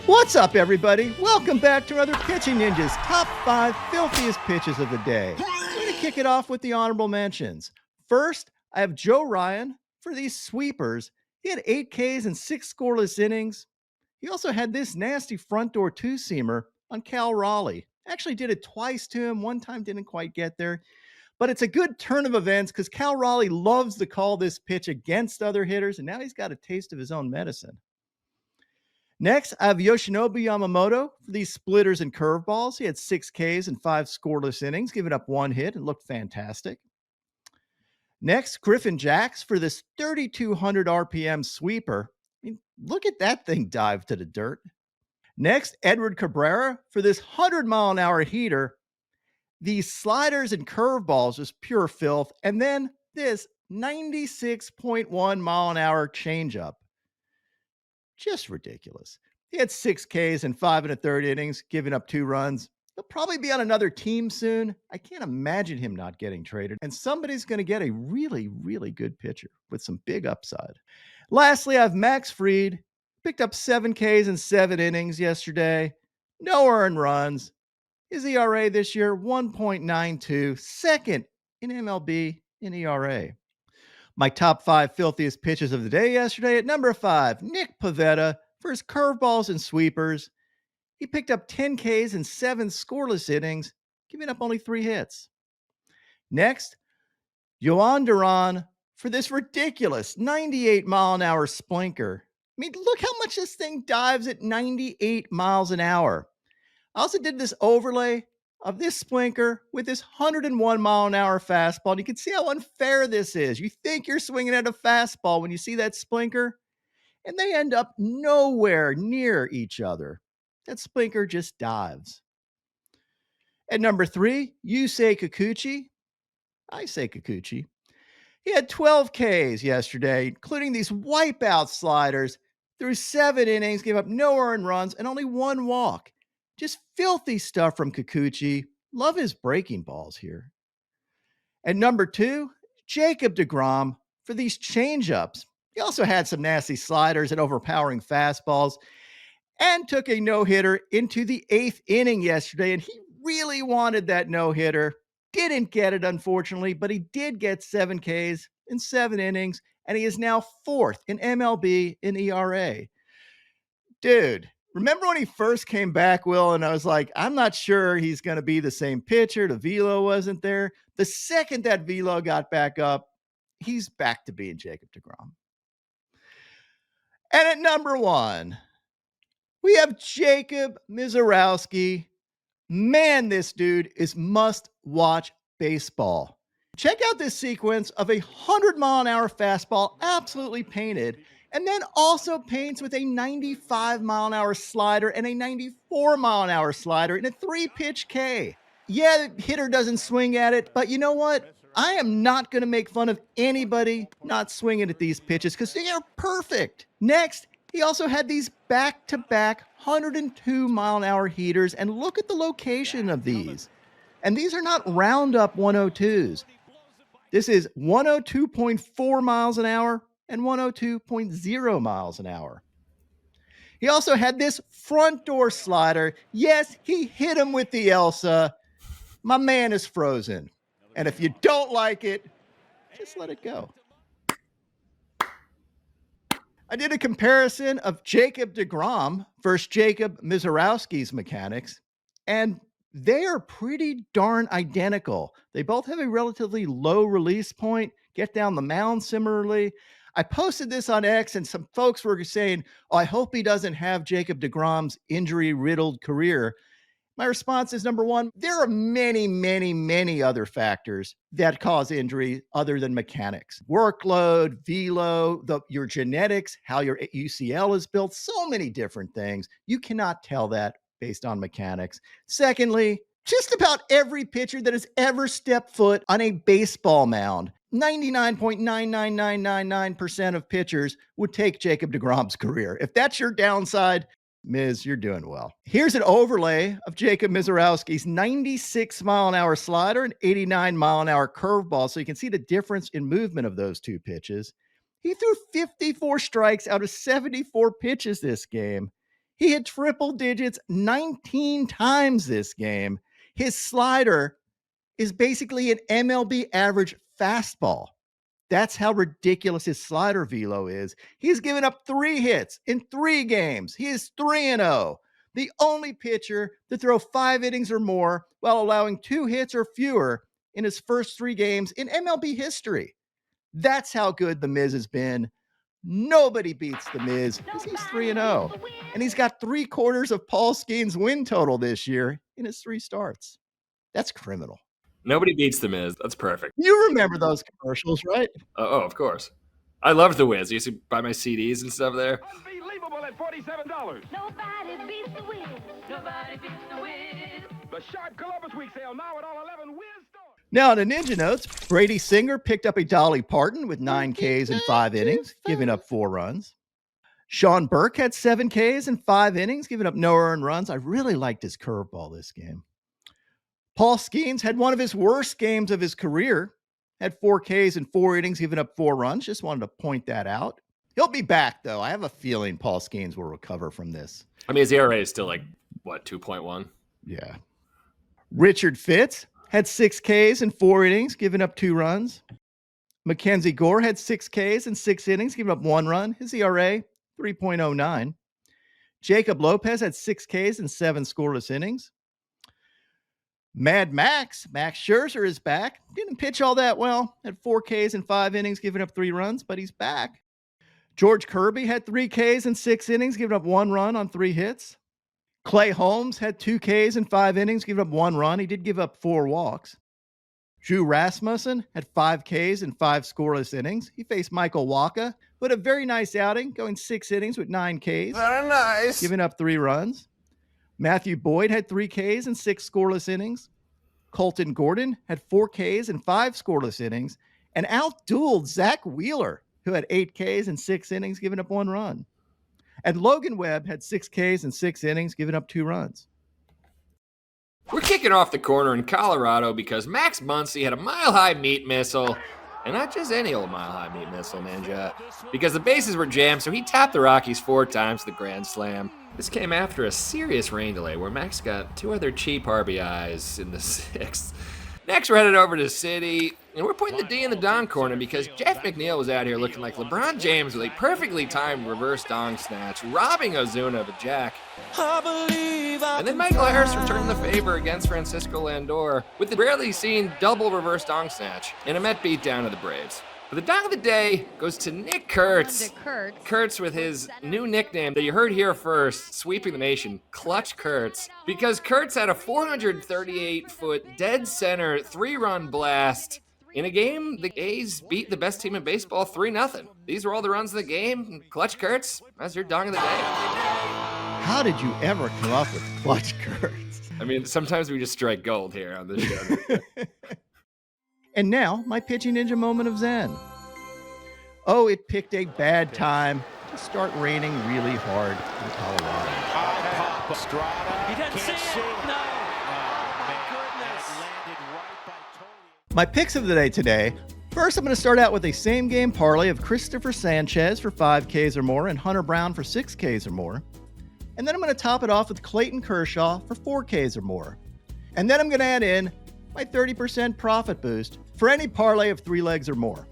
What's up, everybody? Welcome back to another Pitching Ninjas Top 5 Filthiest Pitches of the Day. I'm going to kick it off with the honorable mentions. First, I have Joe Ryan for these sweepers. He had 8 Ks and 6 scoreless innings. He also had this nasty front door two-seamer on Cal Raleigh. Actually did it twice to him. One time didn't quite get there. But it's a good turn of events because Cal Raleigh loves to call this pitch against other hitters, and now he's got a taste of his own medicine. Next, I have Yoshinobu Yamamoto for these splitters and curveballs. He had 6 Ks and 5 scoreless innings, giving up 1 hit and looked fantastic. Next, Griffin Jacks for this 3,200 RPM sweeper. I mean, look at that thing dive to the dirt. Next, Edward Cabrera for this 100-mile-an-hour heater. These sliders and curveballs was pure filth. And then this 96.1 mile an hour changeup. Just ridiculous. He had 6 Ks and 5 1/3 innings, giving up 2 runs. He'll probably be on another team soon. I can't imagine him not getting traded. And somebody's going to get a really, really good pitcher with some big upside. Lastly, I have Max Fried. Picked up 7 Ks and 7 innings yesterday. No earned runs. His ERA this year, 1.92. Second in MLB in ERA. My top 5 filthiest pitches of the day yesterday. At number 5, Nick Pivetta for his curveballs and sweepers. He picked up 10 Ks and 7 scoreless innings, giving up only 3 hits. Next, Jhoan Duran for this ridiculous 98-mile-an-hour splinker. I mean, look how much this thing dives at 98 miles an hour. I also did this overlay of this splinker with this 101-mile-an-hour fastball. And you can see how unfair this is. You think you're swinging at a fastball when you see that splinker, and they end up nowhere near each other. That splinker just dives. At number 3, Yusei Kikuchi. I say Kikuchi. He had 12 Ks yesterday, including these wipeout sliders. Through 7 innings, gave up no earned runs and only 1 walk. Just filthy stuff from Kikuchi. Love his breaking balls here. At number 2, Jacob deGrom for these changeups. He also had some nasty sliders and overpowering fastballs and took a no-hitter into the 8th inning yesterday. And he really wanted that no-hitter. Didn't get it, unfortunately, but he did get 7 Ks in 7 innings, and he is now 4th in MLB in ERA. Dude, remember when he first came back, Will, and I was like, I'm not sure he's going to be the same pitcher. The velo wasn't there. The second that velo got back up, he's back to being Jacob deGrom. And at number 1, we have Jacob Misiorowski. Man, this dude is must-watch baseball. Check out this sequence of a 100-mile-an-hour fastball absolutely painted, and then also paints with a 95-mile-an-hour slider and a 94-mile-an-hour slider in a 3-pitch K. Yeah, the hitter doesn't swing at it, but you know what? I am not going to make fun of anybody not swinging at these pitches because they are perfect. Next, he also had these back-to-back 102-mile-an-hour heaters, and look at the location of these. And these are not round-up 102s. This is 102.4 miles an hour and 102.0 miles an hour. He also had this front door slider. Yes, he hit him with the Elsa. My man is frozen. And if you don't like it, just let it go. I did a comparison of Jacob deGrom versus Jacob Misiorowski's mechanics, and they are pretty darn identical. They both have a relatively low release point, get down the mound similarly. I posted this on X, and some folks were saying, oh, I hope he doesn't have Jacob deGrom's injury-riddled career. My response is, number 1, there are many, many, many other factors that cause injury other than mechanics. Workload, velo, your genetics, how your UCL is built, so many different things. You cannot tell that based on mechanics. Secondly, just about every pitcher that has ever stepped foot on a baseball mound, 99.99999% of pitchers would take Jacob deGrom's career. If that's your downside, Miz, you're doing well. Here's an overlay of Jacob Misiorowski's 96-mile-an-hour slider and 89-mile-an-hour curveball, so you can see the difference in movement of those two pitches. He threw 54 strikes out of 74 pitches this game. He hit triple digits 19 times this game. His slider is basically an MLB average fastball. That's how ridiculous his slider velo is. He's given up 3 hits in 3 games. He is 3-0. The only pitcher to throw 5 innings or more while allowing 2 hits or fewer in his first 3 games in MLB history. That's how good The Miz has been. Nobody beats The Miz because he's 3-0. And he's got 3/4 of Paul Skeens' win total this year in his 3 starts. That's criminal. Nobody beats The Miz. That's perfect. You remember those commercials, right? Oh, of course. I loved The Wiz. I used to buy my CDs and stuff there. Unbelievable at $47. Nobody beats the Wiz. Nobody beats the Wiz. The Sharp Columbus Week sale now at all 11 Wiz stores. Now, in the Ninja Notes, Brady Singer picked up a Dolly Parton with 9 Ks in 5 innings, giving up 4 runs. Sean Burke had 7 Ks in 5 innings, giving up no earned runs. I really liked his curveball this game. Paul Skeens had one of his worst games of his career, had 4 Ks in 4 innings, giving up 4 runs. Just wanted to point that out. He'll be back, though. I have a feeling Paul Skeens will recover from this. I mean, his ERA is still 2.1? Yeah. Richard Fitz had 6 Ks in 4 innings, giving up 2 runs. Mackenzie Gore had 6 Ks in 6 innings, giving up 1 run. His ERA, 3.09. Jacob Lopez had 6 Ks in 7 scoreless innings. Max Scherzer is back. Didn't pitch all that well. Had 4 Ks in 5 innings, giving up 3 runs, but he's back. George Kirby had 3 Ks in 6 innings, giving up 1 run on 3 hits. Clay Holmes had 2 Ks in 5 innings, giving up 1 run. He did give up 4 walks. Drew Rasmussen had 5 Ks in 5 scoreless innings. He faced Michael Wacha, who had a very nice outing, going 6 innings with 9 Ks. Very nice. Giving up 3 runs. Matthew Boyd had 3 Ks in 6 scoreless innings. Colton Gordon had 4 Ks in 5 scoreless innings and outdueled Zach Wheeler, who had 8 Ks in 6 innings, giving up 1 run. And Logan Webb had 6 Ks in 6 innings, giving up 2 runs. We're kicking off the corner in Colorado because Max Muncy had a mile-high meat missile. And not just any old mile-high meat missile, Ninja. Because the bases were jammed, so he tapped the Rockies 4 times to the Grand Slam. This came after a serious rain delay where Max got 2 other cheap RBIs in the 6th. Next, we're headed over to the city, and we're putting the D in the Dontg Corner because Jeff McNeil was out here looking like LeBron James with a perfectly timed reverse dong snatch, robbing Ozuna of a jack. And then Michael Harris returned the favor against Francisco Lindor with the rarely seen double reverse dong snatch and a Met beatdown of the Braves. But the dog of the day goes to Nick Kurtz. Kurtz with his new nickname that you heard here first, sweeping the nation, Clutch Kurtz. Because Kurtz had a 438-foot dead center 3-run blast in a game the A's beat the best team in baseball 3-0. These were all the runs of the game. Clutch Kurtz, that's your dog of the day. How did you ever come up with Clutch Kurtz? I mean, sometimes we just strike gold here on this show. And now, my pitching ninja moment of zen. Oh, it picked a bad time to start raining really hard in Colorado. He doesn't see it. No. My picks of the day today. First, I'm going to start out with a same-game parlay of Christopher Sanchez for 5 Ks or more and Hunter Brown for 6 Ks or more. And then I'm going to top it off with Clayton Kershaw for 4 Ks or more. And then I'm going to add in my 30% profit boost for any parlay of 3 legs or more.